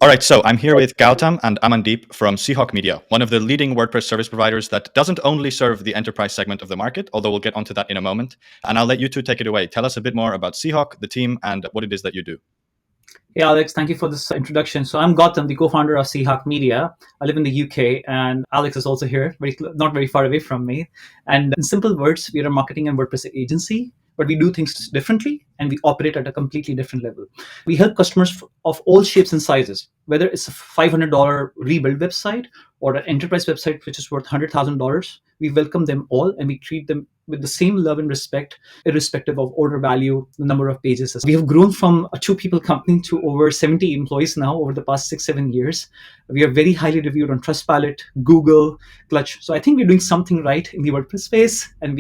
All right, so I'm here with Gautam and Amandeep from Seahawk Media, one of the leading WordPress service providers that doesn't only serve the enterprise segment of the market, although we'll get onto that in a moment. And I'll let you two take it away. Tell us a bit more about Seahawk, the team, and what it is that you do. Hey Alex, thank you for this introduction. So I'm Gautam, the co-founder of Seahawk Media. I live in the UK, and Alex is also here, not very far away from me. And in simple words, we are a marketing and WordPress agency, but we do things differently, and we operate at a completely different level. We help customers of all shapes and sizes, whether it's a $500 rebuild website or an enterprise website which is worth $100,000. We welcome them all, and we treat them with the same love and respect, irrespective of order value, the number of pages. We have grown from a two-people company to over 70 employees now over the past 6-7 years. We are very highly reviewed on Trustpilot, Google, Clutch. So I think we're doing something right in the WordPress space. And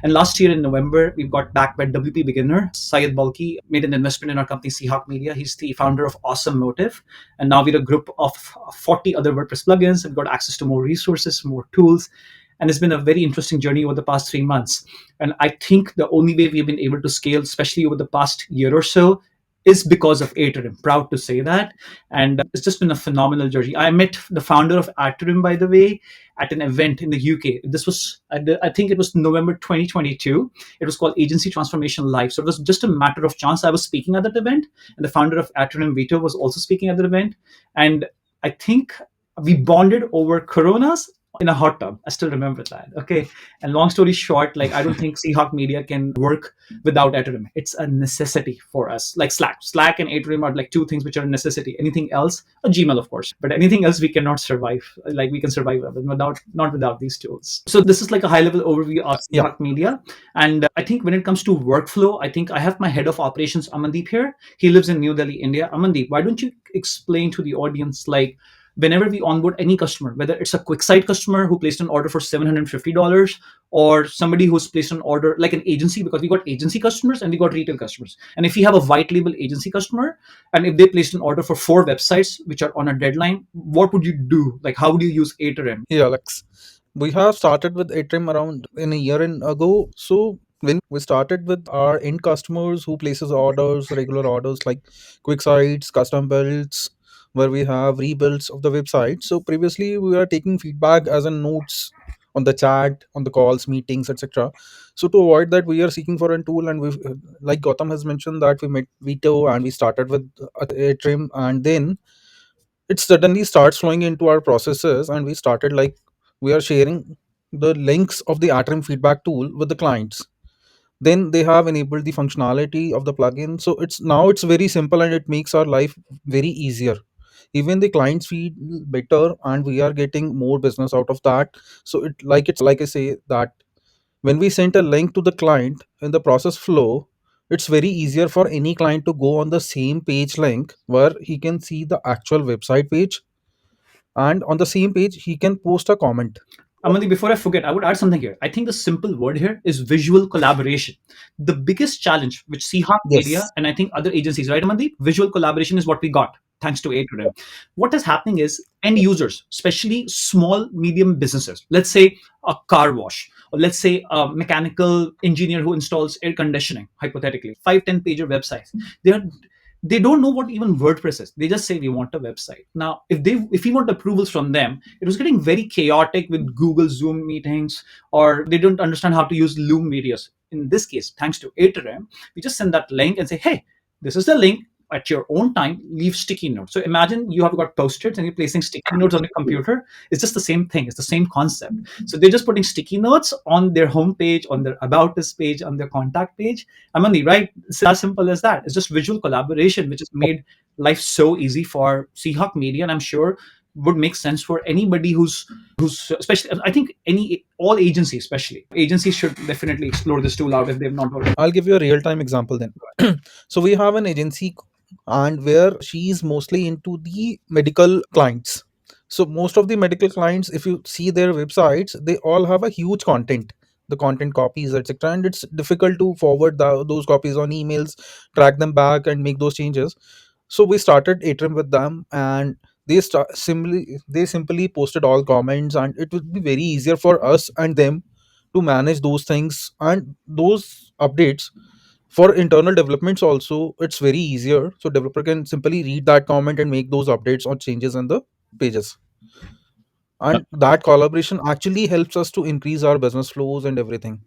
last year in November, we got backed by WP Beginner. Syed Balki made an investment in our company, Seahawk Media. He's the founder of Awesome Motive. And now we're a group of 40 other WordPress plugins and got access to more resources, more tools. And it's been a very interesting journey over the past 3 months. And I think the only way we've been able to scale, especially over the past year or so, is because of Atarim. Proud to say that. And it's just been a phenomenal journey. I met the founder of Atarim, by the way, at an event in the UK. This was, I think it was November 2022. It was called Agency Transformation Live. So it was just a matter of chance. I was speaking at that event, and the founder of Atarim, Vito, was also speaking at that event. And I think we bonded over Coronas in a hot tub. I still remember that. Okay. And long story short, like I don't think Seahawk Media can work without Atarim. It's a necessity for us. Like Slack and Atarim are like two things which are a necessity. Anything else, a Gmail, of course, but anything else we cannot survive. Like we can survive without not without these tools. So this is like a high level overview of Yeah. Seahawk Media. And I think when it comes to workflow, I think I have my head of operations, Amandeep, here. He lives in New Delhi, India. Amandeep, why don't you explain to the audience, like, whenever we onboard any customer, whether it's a quick site customer who placed an order for $750 or somebody who's placed an order like an agency, because we got agency customers and we got retail customers. And if you have a white label agency customer, and if they placed an order for 4 websites which are on a deadline, what would you do? Like, how would you use Atarim? Yeah, Alex. We have started with Atrim around in a year and ago. So when we started with our end customers who places orders, regular orders like quick sites, custom builds, where we have rebuilds of the website. So previously we were taking feedback as in notes on the chat, on the calls, meetings, etc. So to avoid that, we are seeking for a tool, and we, like Gautam has mentioned, that we met Vito and we started with Atrim, and then it suddenly starts flowing into our processes, and we started like we are sharing the links of the Atom feedback tool with the clients. Then they have enabled the functionality of the plugin, so it's very simple and it makes our life very easier. Even the clients feel better and we are getting more business out of that. So it's like I say that when we send a link to the client in the process flow, it's very easier for any client to go on the same page link where he can see the actual website page, and on the same page he can post a comment. Amandi, before I forget, I would add something here. I think the simple word here is visual collaboration. The biggest challenge which Seahawk Media Yes. and I think other agencies, right, Amandi? Visual collaboration is what we got thanks to Atrium. What is happening is end users, especially small, medium businesses, let's say a car wash, or let's say a mechanical engineer who installs air conditioning, hypothetically, 5-10 pager websites. They don't know what even WordPress is. They just say we want a website. Now, if we want approvals from them, it was getting very chaotic with Google Zoom meetings, or they don't understand how to use Loom videos. In this case, thanks to Atrium, we just send that link and say, hey, this is the link. At your own time, leave sticky notes. So imagine you have got post-its and you're placing sticky notes on your computer. It's just the same thing. It's the same concept. So they're just putting sticky notes on their homepage, on their about us page, on their contact page. Amani, right? It's as simple as that. It's just visual collaboration, which has made life so easy for Seahawk Media, and I'm sure would make sense for anybody who's especially. I think all agencies, especially agencies, should definitely explore this tool out if they've not already. I'll give you a real time example then. So we have an agency, and where she is mostly into the medical clients. So most of the medical clients, if you see their websites, they all have a huge content, the content copies, etc. And it's difficult to forward those copies on emails, track them back, and make those changes. So we started Atrium with them, and they simply posted all comments, and it would be very easier for us and them to manage those things and those updates. For internal developments also, it's very easier. So developer can simply read that comment and make those updates or changes in the pages. And that collaboration actually helps us to increase our business flows and everything.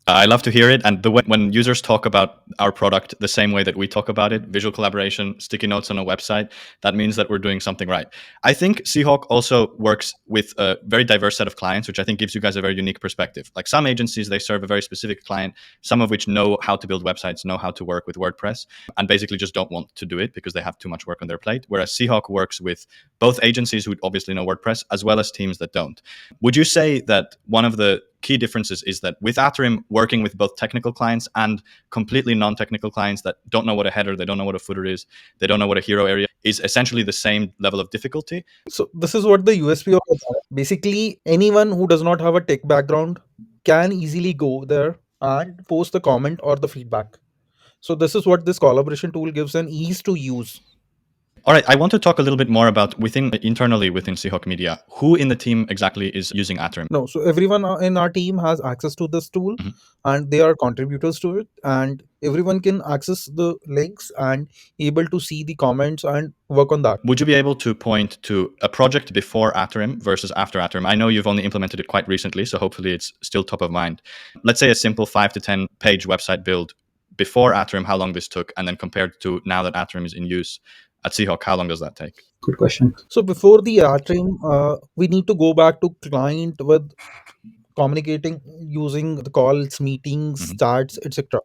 I love to hear it. And the way when users talk about our product the same way that we talk about it, visual collaboration, sticky notes on a website, that means that we're doing something right. I think Seahawk also works with a very diverse set of clients, which I think gives you guys a very unique perspective. Like some agencies, they serve a very specific client, some of which know how to build websites, know how to work with WordPress, and basically just don't want to do it because they have too much work on their plate. Whereas Seahawk works with both agencies who obviously know WordPress as well as teams that don't. Would you say that one of the key differences is that with Atarim, working with both technical clients and completely non-technical clients that don't know what a header, they don't know what a footer is, they don't know what a hero area is essentially the same level of difficulty? So this is what the USP of it. Basically, anyone who does not have a tech background can easily go there and post the comment or the feedback. So this is what this collaboration tool gives an ease to use. All right, I want to talk a little bit more about internally within Seahawk Media. Who in the team exactly is using Atarim? No, so everyone in our team has access to this tool, Mhm. and they are contributors to it, and everyone can access the links and able to see the comments and work on that. Would you be able to point to a project before Atarim versus after Atarim? I know you've only implemented it quite recently, so hopefully it's still top of mind. Let's say a simple 5 to 10 page website build before Atarim, how long this took, and then compared to now that Atarim is in use at Seahawk, how long does that take? Good question. So before the Atarim, we need to go back to client with communicating using the calls, meetings, Mhm. chats, etc.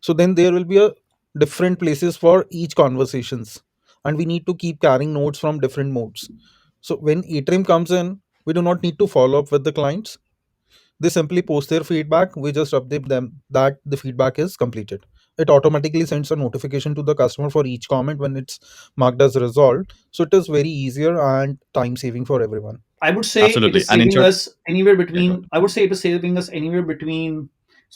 So then there will be a different places for each conversations, and we need to keep carrying notes from different modes. So when Atrim comes in, we do not need to follow up with the clients. They simply post their feedback. We just update them that the feedback is completed. It automatically sends a notification to the customer for each comment when it's marked as resolved. So it is very easier and time saving for everyone. I would say it Absolutely. is And in saving turn, us anywhere yeah, go between, I would say it is saving us anywhere between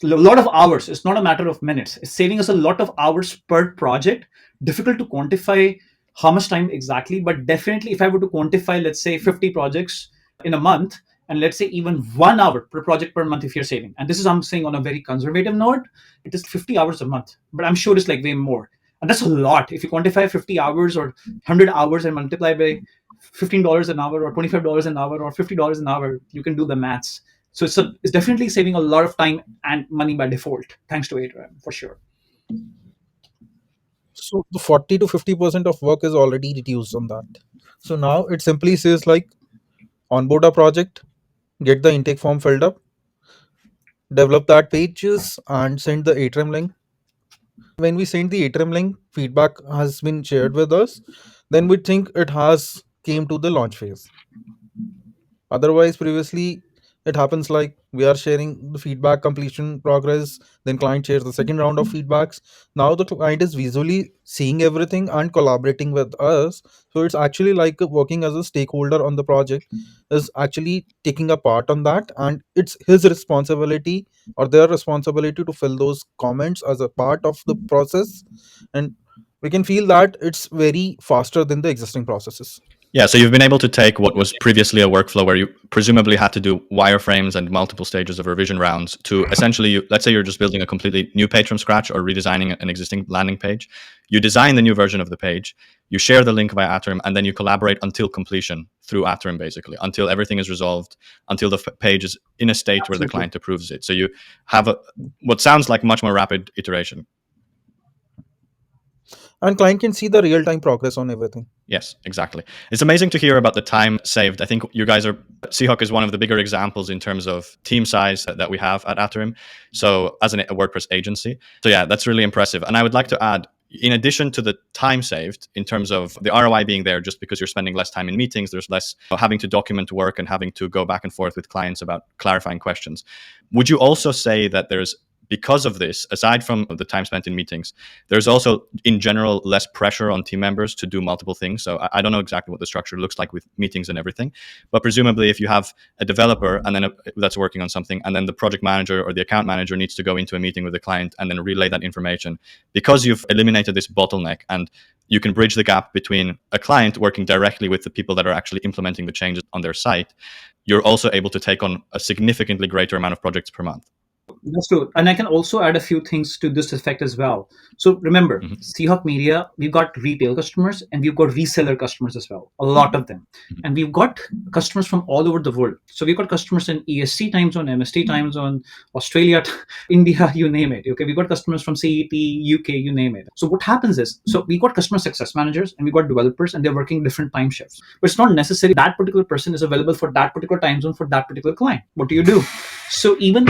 a lot of hours. It's not a matter of minutes. It's saving us a lot of hours per project. Difficult to quantify how much time exactly, but definitely if I were to quantify, let's say 50 projects in a month, and let's say even 1 hour per project per month, if you're saving, and this is I'm saying on a very conservative note, it is 50 hours a month, but I'm sure it's like way more. And that's a lot. If you quantify 50 hours or 100 hours and multiply by $15 an hour or $25 an hour or $50 an hour, you can do the maths. So it's definitely saving a lot of time and money by default, thanks to Atrium, for sure. So the 40 to 50% of work is already reduced on that. So now it simply says like onboard a project, get the intake form filled up, develop that pages and send the Atrium link. When we send the Atrium link, feedback has been shared with us. Then we think it has came to the launch phase. Otherwise, previously it happens like we are sharing the feedback completion progress, then client shares the second round of feedbacks. Now the client is visually seeing everything and collaborating with us. So it's actually like working as a stakeholder on the project, is actually taking a part on that, and it's his responsibility or their responsibility to fill those comments as a part of the process. And we can feel that it's very faster than the existing processes. yeah, so you've been able to take what was previously a workflow where you presumably had to do wireframes and multiple stages of revision rounds to essentially, let's say you're just building a completely new page from scratch or redesigning an existing landing page. You design the new version of the page, you share the link via Atarim, and then you collaborate until completion through Atarim, basically, until everything is resolved, until the page is in a state where the Absolutely. client approves it. So you have what sounds like much more rapid iteration. And client can see the real-time progress on everything. Yes, exactly. It's amazing to hear about the time saved. I think you guys are, Seahawk is one of the bigger examples in terms of team size that we have at Atarim. So, as a WordPress agency. So, yeah, that's really impressive. And I would like to add, in addition to the time saved in terms of the ROI being there, just because you're spending less time in meetings, there's less having to document work and having to go back and forth with clients about clarifying questions. Would you also say that there's, because of this, aside from the time spent in meetings, there's also, in general, less pressure on team members to do multiple things. So I don't know exactly what the structure looks like with meetings and everything, but presumably, if you have a developer and then that's working on something, and then the project manager or the account manager needs to go into a meeting with the client and then relay that information, because you've eliminated this bottleneck and you can bridge the gap between a client working directly with the people that are actually implementing the changes on their site, you're also able to take on a significantly greater amount of projects per month. That's true. And I can also add a few things to this effect as well. So remember, Mhm. Seahawk Media, we've got retail customers and we've got reseller customers as well, a lot of them. Mhm. And we've got customers from all over the world. So we've got customers in EST time zone, MST time zone, Australia, India, you name it. Okay, we've got customers from CET, UK, you name it. So what happens is, so we got customer success managers and we got developers and they're working different time shifts. But it's not necessary that particular person is available for that particular time zone for that particular client. What do? So even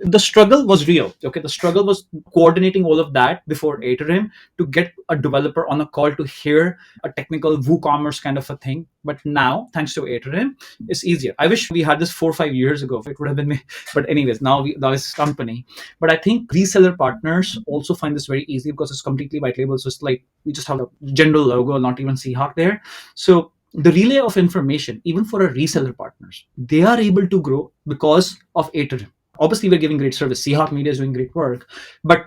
the struggle was real. Okay, the struggle was coordinating all of that before Atarim to get a developer on a call to hear a technical WooCommerce kind of a thing. But now, thanks to Atarim, it's easier. I wish we had this 4 or 5 years ago. It would have been me. But anyways, now it's company. But I think reseller partners also find this very easy because it's completely white label. So it's like we just have a general logo, not even Seahawk there. So the relay of information, even for our reseller partners, they are able to grow because of Atarim. Obviously, we're giving great service. Seahawk Media is doing great work, but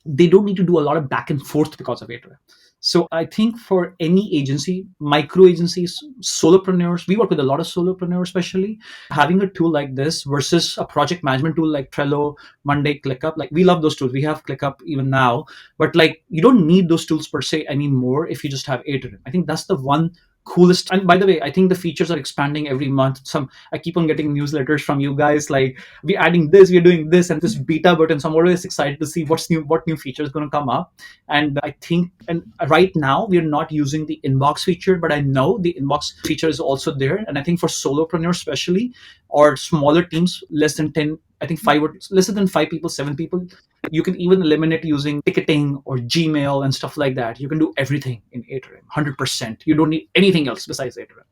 they don't need to do a lot of back and forth because of Atarim. So I think for any agency, micro agencies, solopreneurs, we work with a lot of solopreneurs, especially having a tool like this versus a project management tool like Trello, Monday, ClickUp. Like we love those tools. We have ClickUp even now, but like you don't need those tools per se anymore if you just have Atarim. I think that's the one coolest. And by the way, I think the features are expanding every month. Some I keep on getting newsletters from you guys like we're adding this, we're doing this, and this beta button. So I'm always excited to see what's new, what new feature is going to come up. And I think, and right now we're not using the inbox feature, but I know the inbox feature is also there. And I think for solopreneurs, especially, or smaller teams, less than 10, I think five or less than 5 people, 7 people, you can even eliminate using ticketing or Gmail and stuff like that. You can do everything in Atarim, 100%. You don't need anything else besides Atarim.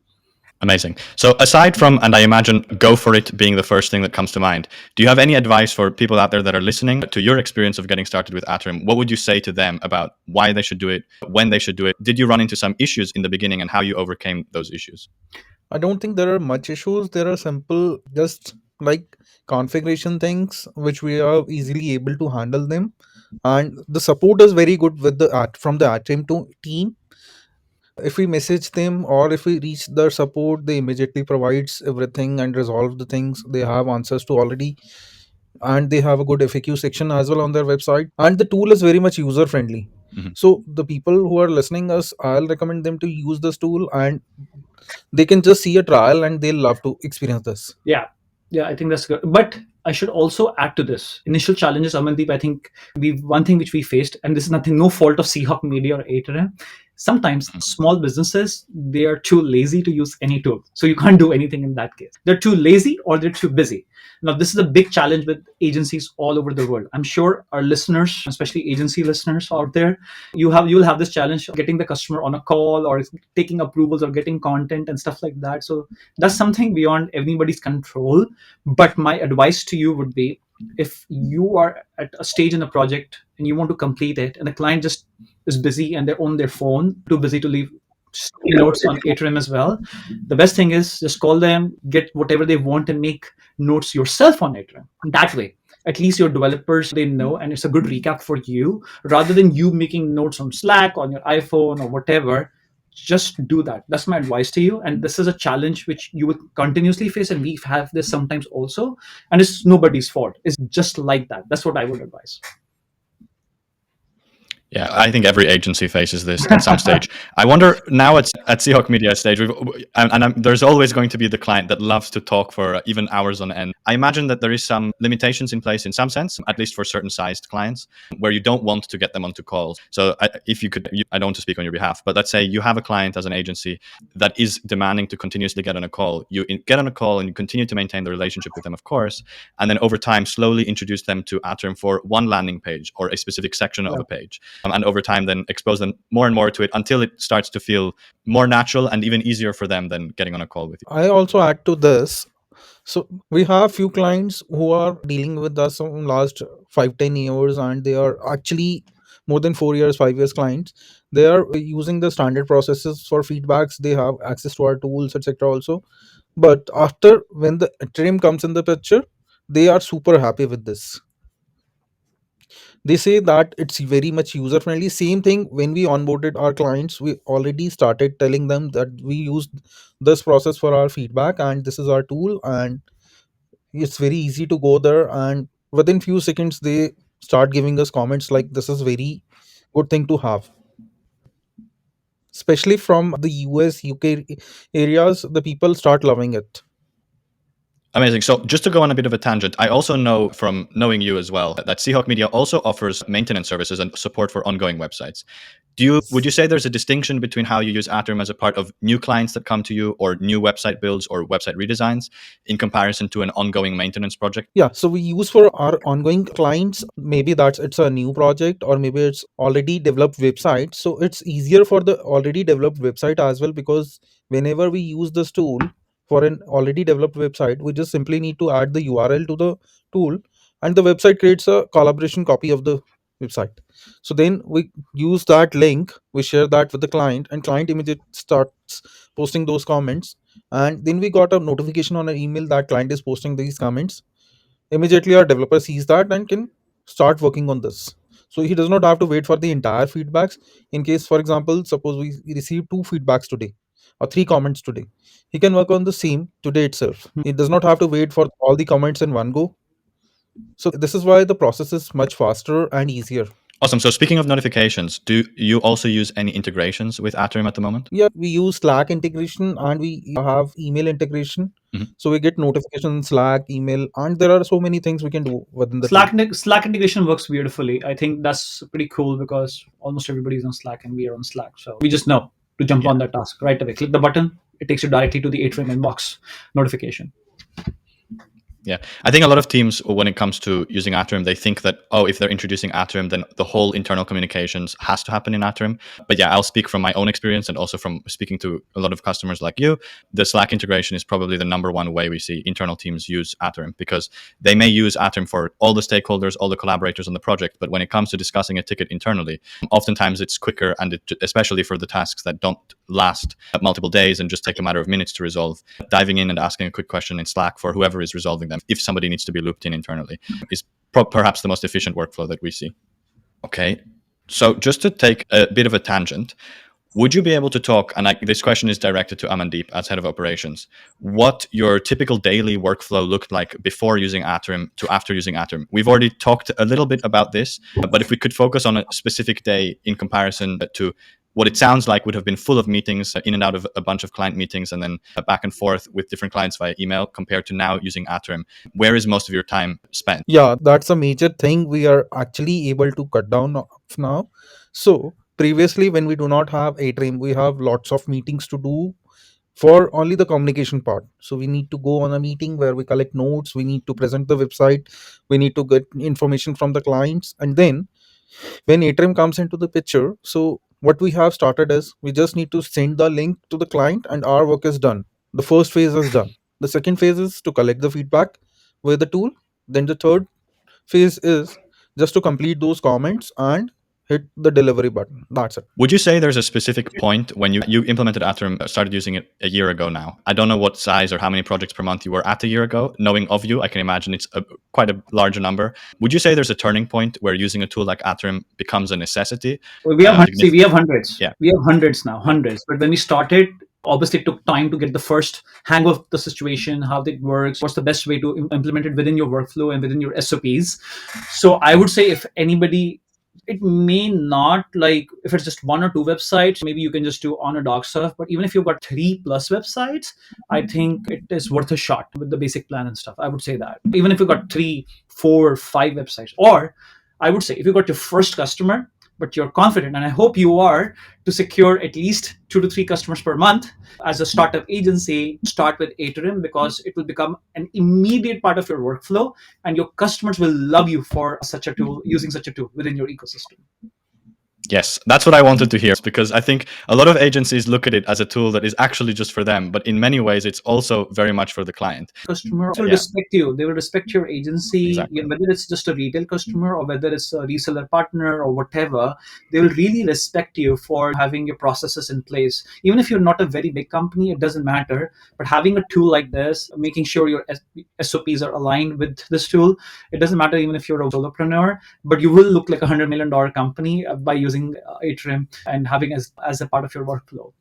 Amazing. So, aside from, and I imagine go for it being the first thing that comes to mind, do you have any advice for people out there that are listening to your experience of getting started with Atarim? What would you say to them about why they should do it, when they should do it? Did you run into some issues in the beginning and how you overcame those issues? I don't think there are much issues. There are simple, just like configuration things, which we are easily able to handle them. And the support is very good with the from the Atrium team. If we message them or if we reach their support, they immediately provides everything and resolve the things. They have answers to already, and they have a good FAQ section as well on their website. And the tool is very much user friendly. Mhm. So the people who are listening us, I'll recommend them to use this tool, and they can just see a trial and they'll love to experience this. Yeah, yeah, I think that's good. But I should also add to this initial challenges, Amandeep. I think we one thing which we faced, and this is nothing, no fault of Seahawk Media or Atarim. Sometimes small businesses they are too lazy to use any tool, so you can't do anything in that case. They're too lazy or they're too busy. Now, this is a big challenge with agencies all over the world. I'm sure our listeners, especially agency listeners out there, you'll have this challenge of getting the customer on a call or taking approvals or getting content and stuff like that. So that's something beyond anybody's control. But my advice to you would be, if you are at a stage in a project and you want to complete it and the client just is busy and they're on their phone, too busy to leave notes on Atrium as well, the best thing is just call them, get whatever they want, and make notes yourself on Atrium. That way, at least your developers they know, and it's a good recap for you rather than you making notes on Slack on your iPhone or whatever. Just do that. That's my advice to you. And this is a challenge which you will continuously face, and we have this sometimes also. And it's nobody's fault. It's just like that. That's what I would advise. Yeah, I think every agency faces this at some stage. I wonder now at Seahawk Media stage, there's always going to be the client that loves to talk for even hours on end. I imagine that there is some limitations in place in some sense, at least for certain sized clients, where you don't want to get them onto calls. So if you could, I don't want to speak on your behalf, but let's say you have a client as an agency that is demanding to continuously get on a call. You get on a call and you continue to maintain the relationship with them, of course, and then over time slowly introduce them to Atarim for one landing page or a specific section of a page. And over time then expose them more and more to it until it starts to feel more natural and even easier for them than getting on a call with you. I also add to this. So we have few clients who are dealing with us from last 5-10 years, and they are actually more than 4 years, 5 years clients. They are using the standard processes for feedbacks. They have access to our tools, etc. Also, but after when the Ethereum comes in the picture, they are super happy with this. They say that it's very much user friendly. Same thing when we onboarded our clients, we already started telling them that we use this process for our feedback and this is our tool, and It's very easy to go there, and within few seconds they start giving us comments like this is very good thing to have. Especially from the US, UK areas, the people start loving it. Amazing. So just to go on a bit of a tangent, I also know from knowing you as well that Seahawk Media also offers maintenance services and support for ongoing websites. Would you say there's a distinction between how you use Atarim as a part of new clients that come to you, or new website builds or website redesigns, in comparison to an ongoing maintenance project? Yeah, so we use for our ongoing clients, maybe that's it's a new project or maybe it's already developed website. So it's easier for the already developed website as well, because whenever we use this tool for an already developed website, we just simply need to add the URL to the tool, and the website creates a collaboration copy of the website. So then we use that link, we share that with the client, and client immediately starts posting those comments. And then we got a notification on an email that client is posting these comments. Immediately our developer sees that and can start working on this. So he does not have to wait for the entire feedbacks. In case, for example, suppose we receive two feedbacks today or three comments today, he can work on the same today itself. He does not have to wait for all the comments in one go. So this is why the process is much faster and easier. Awesome. So speaking of notifications, do you also use any integrations with Atarim at the moment? Yeah, we use Slack integration and we have email integration. Mhm. So we get notifications, Slack, email, and there are so many things we can do within the tool. Slack integration works beautifully. I think that's pretty cool because almost everybody's on Slack and we are on Slack. So we just know to jump Yeah. on that task right away. Click the button, it takes you directly to the Atrium inbox notification. Yeah, I think a lot of teams, when it comes to using Atarim, they think that, oh, if they're introducing Atarim, then the whole internal communications has to happen in Atarim. But yeah, I'll speak from my own experience and also from speaking to a lot of customers like you. The Slack integration is probably the number one way we see internal teams use Atarim, because they may use Atarim for all the stakeholders, all the collaborators on the project. But when it comes to discussing a ticket internally, oftentimes it's quicker, and especially for the tasks that don't last multiple days and just take a matter of minutes to resolve, diving in and asking a quick question in Slack for whoever is resolving them, if somebody needs to be looped in internally, is perhaps the most efficient workflow that we see. Okay, so just to take a bit of a tangent, would you be able to talk, and this question is directed to Amandeep as head of operations, what your typical daily workflow looked like before using Atarim to after using Atarim? We've already talked a little bit about this, but if we could focus on a specific day in comparison to what it sounds like would have been full of meetings, in and out of a bunch of client meetings, and then back and forth with different clients via email, compared to now using Atarim, where is most of your time spent? Yeah, that's a major thing we are actually able to cut down of now. So previously, when we do not have Atrium, we have lots of meetings to do for only the communication part. So we need to go on a meeting where we collect notes, we need to present the website, we need to get information from the clients, and then when Atrium comes into the picture, so what we have started is we just need to send the link to the client and our work is done. The first phase is done. The second phase is to collect the feedback with the tool. Then the third phase is just to complete those comments and hit the delivery button. That's it. Would you say there's a specific point when you implemented Atarim, started using it a year ago now? I don't know what size or how many projects per month you were at a year ago. Knowing of you, I can imagine it's quite a larger number. Would you say there's a turning point where using a tool like Atarim becomes a necessity? We have we have hundreds. Yeah. We have hundreds now, hundreds. But when we started, obviously it took time to get the first hang of the situation, how it works, what's the best way to implement it within your workflow and within your SOPs. So I would say if anybody, it may not, like if it's just one or two websites, maybe you can just do on a doc stuff. But even if you've got 3+ websites, I think it is worth a shot with the basic plan and stuff. I would say that even if you've got 3, 4, 5 websites, or I would say if you got your first customer, but you're confident, and I hope you are, to secure at least 2 to 3 customers per month as a startup agency, start with Atarim, because it will become an immediate part of your workflow and your customers will love you for such a tool, using such a tool within your ecosystem. Yes, that's what I wanted to hear, because I think a lot of agencies look at it as a tool that is actually just for them, but in many ways it's also very much for the client. Customer will respect you. They will respect your agency, Exactly. whether it's just a retail customer or whether it's a reseller partner or whatever. They will really respect you for having your processes in place. Even if you're not a very big company, it doesn't matter. But having a tool like this, making sure your SOPs are aligned with this tool, it doesn't matter even if you're a solopreneur, but you will look like a $100 million company by using Atrium and having as a part of your workflow.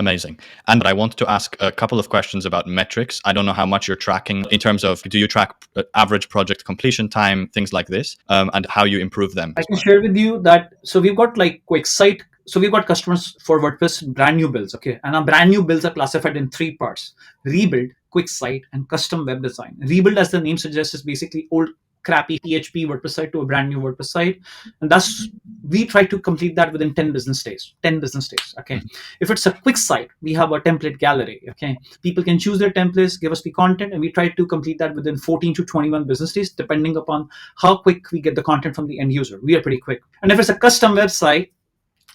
Amazing. And I want to ask a couple of questions about metrics. I don't know how much you're tracking in terms of, do you track average project completion time, things like this, and how you improve them I as can well? share with you that. So we've got like quick site. So we've got customers for WordPress brand new builds. Okay. And our brand new builds are classified in three parts: rebuild, quick site, and custom web design. Rebuild, as the name suggests, is basically old crappy PHP WordPress site to a brand new WordPress site. And thus we try to complete that within 10 business days. 10 business days. Okay. If it's a quick site, we have a template gallery. Okay. People can choose their templates, give us the content, and we try to complete that within 14 to 21 business days, depending upon how quick we get the content from the end user. We are pretty quick. And if it's a custom website,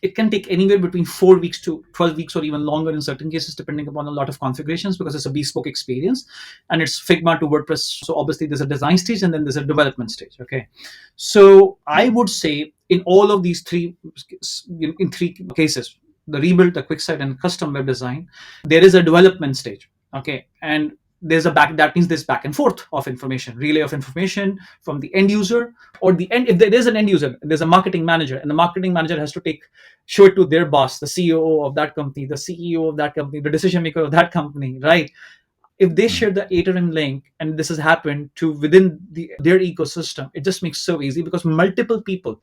it can take anywhere between 4 weeks to 12 weeks or even longer in certain cases, depending upon a lot of configurations, because it's a bespoke experience and it's Figma to WordPress. So obviously there's a design stage and then there's a development stage. Okay. So I would say in all of these in three cases, the rebuild, the quick site, and custom web design, there is a development stage. Okay. And that means there's back and forth of information, relay of information from the end user, or the end. If there is an end user, there's a marketing manager, and the marketing manager has to show it to their boss, the CEO of that company, the CEO of that company, the decision maker of that company, right? If they share the Atarim link and this has happened to within their ecosystem, it just makes so easy, because multiple people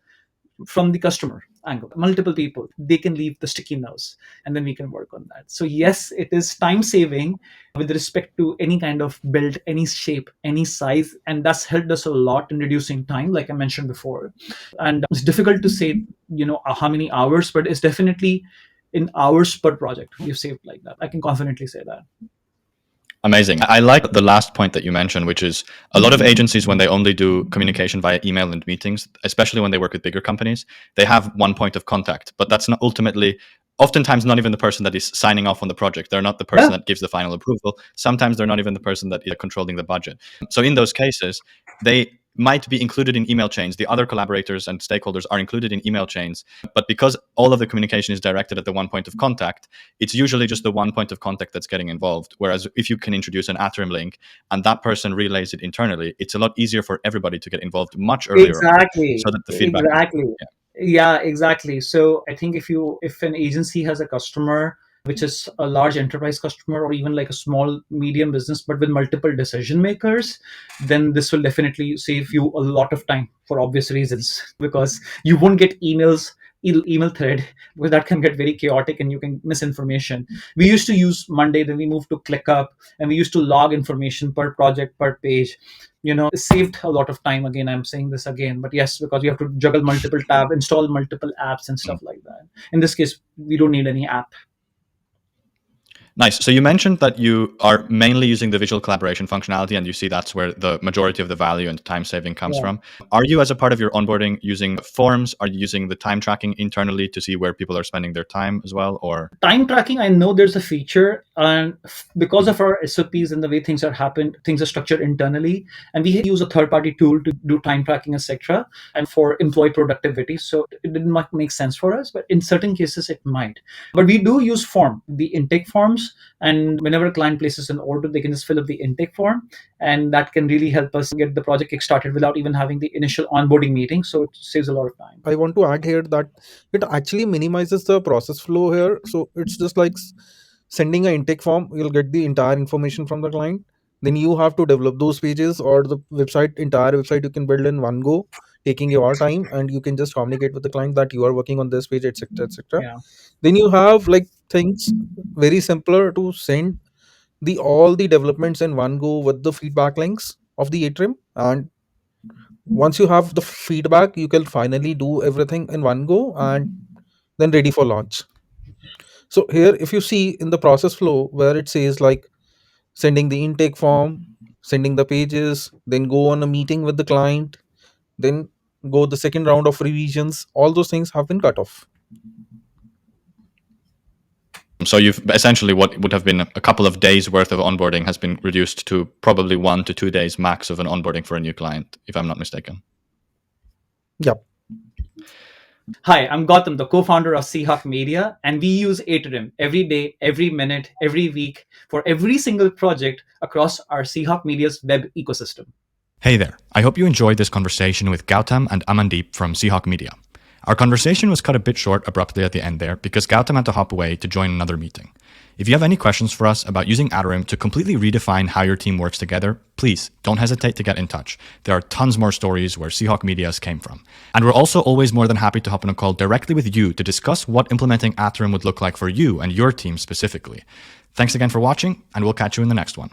from the customer angle, multiple people, they can leave the sticky notes, and then we can work on that. So yes, it is time saving with respect to any kind of build, any shape, any size, and that's helped us a lot in reducing time, like I mentioned before. And it's difficult to say how many hours, but it's definitely in hours per project we've saved like that. I can confidently say that. Amazing. I like the last point that you mentioned, which is a lot of agencies, when they only do communication via email and meetings, especially when they work with bigger companies, they have one point of contact, but that's not ultimately, oftentimes not even the person that is signing off on the project. They're not the person that gives the final approval. Sometimes they're not even the person that is controlling the budget. So in those cases, they might be included in email chains. The other collaborators and stakeholders are included in email chains. But because all of the communication is directed at the one point of contact, it's usually just the one point of contact that's getting involved. Whereas if you can introduce an Atarim link and that person relays it internally, it's a lot easier for everybody to get involved much earlier on, Exactly. so that the feedback. Exactly. Yeah. Yeah, exactly. So I think if an agency has a customer which is a large enterprise customer, or even like a small medium business but with multiple decision makers, then this will definitely save you a lot of time for obvious reasons, because you won't get email thread, because that can get very chaotic and you can miss information. We used to use Monday, then we moved to ClickUp, and we used to log information per project, per page. It saved a lot of time. Again, I'm saying this again, but yes, because you have to juggle multiple tabs, install multiple apps and stuff like that. In this case, we don't need any app. Nice. So you mentioned that you are mainly using the visual collaboration functionality, and you see that's where the majority of the value and time saving comes Yeah. from. Are you, as a part of your onboarding, using forms? Are you using the time tracking internally to see where people are spending their time as well? Or Time tracking, I know there's a feature, and because of our SOPs and the way things are structured internally, and we use a third-party tool to do time tracking, etc., and for employee productivity. So it didn't make sense for us, but in certain cases it might. But we do use the intake forms, and whenever a client places an order, they can just fill up the intake form, and that can really help us get the project kick-started without even having the initial onboarding meeting. So it saves a lot of time. I want to add here that it actually minimizes the process flow here. So it's just like sending an intake form, you'll get the entire information from the client. Then you have to develop those pages, or the entire website you can build in one go, taking your time, and you can just communicate with the client that you are working on this page, etc., etc. Yeah. Then you have like things very simpler to send the all the developments in one go with the feedback links of the atrium. And once you have the feedback, you can finally do everything in one go and then ready for launch. So here, if you see in the process flow where it says like sending the intake form, sending the pages, then go on a meeting with the client, then go the second round of revisions, all those things have been cut off. so you've essentially, what would have been a couple of days worth of onboarding has been reduced to probably 1 to 2 days max of an onboarding for a new client, if I'm not mistaken. Yep. Hi, I'm Gautam, the co-founder of Seahawk Media, and we use Atarim every day, every minute, every week for every single project across our Seahawk Media's web ecosystem. Hey there. I hope you enjoyed this conversation with Gautam and Amandeep from Seahawk Media. Our conversation was cut a bit short abruptly at the end there because Gautam had to hop away to join another meeting. If you have any questions for us about using Atarim to completely redefine how your team works together, please don't hesitate to get in touch. There are tons more stories where Seahawk Media's came from. And we're also always more than happy to hop on a call directly with you to discuss what implementing Atarim would look like for you and your team specifically. Thanks again for watching, and we'll catch you in the next one.